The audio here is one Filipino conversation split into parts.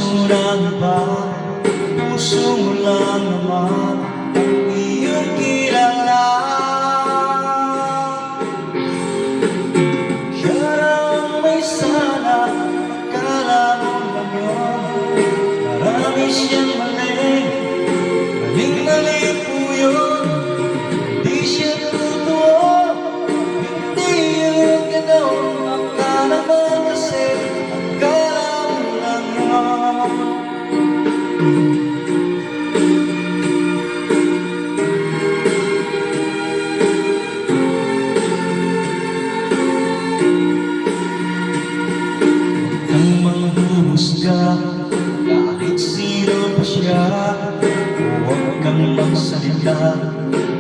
puso ng iba, puso mo lang naman ang iyong kilala. Siya ang may sana, akala mo lang yun. Marami siyang mali, maling-mali po yun. Di siya totoo, hindi yung gano'n. Akala mo kasi, akala mo lang yun. Ang manghuhusga, kahit sino pa siya, huwag kang magsalita,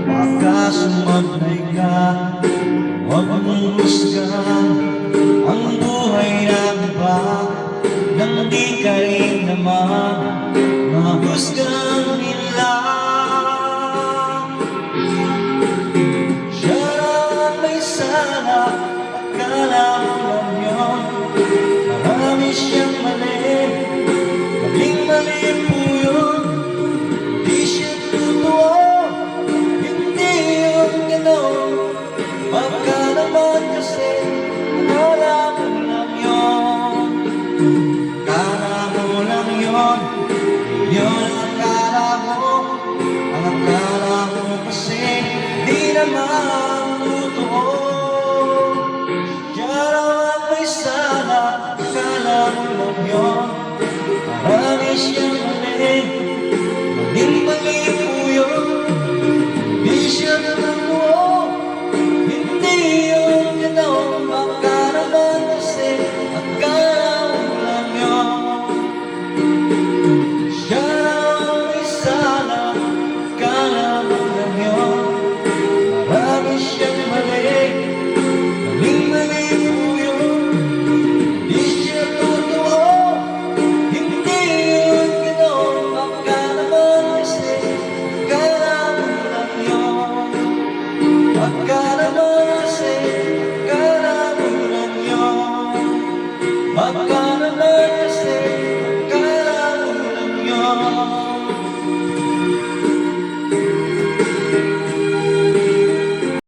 baka sumablay ka. Huwag mong husgahan ang buhay ng iba, nang di ka rin naman mahusgahan nila. Siya ang may sana, akala mo lang yun. Marami siyang mali, maling-mali po yun. Di siya totoo, hindi yung gano'n. Baka naman kasi akala mo lang yun. Akala mo lang yun, yun ang akala mo. Ang akala mo kasi di naman totoo. Siya ang may sana, akala mo lang yun. Marami siyang mali, maling-mali po yun. Di siya totoo, hindi yung gano'n. Baka naman kasi akala mo lang yun. Siya ang may sana, akala mo lang yun. Marami siyang mali, maling-mali po yun. Di siya totoo, hindi yung gano'n. Baka naman kasi akala mo lang yun. Baka naman kasi akala mo lang yun. Baka naman kasi akala mo lang yun.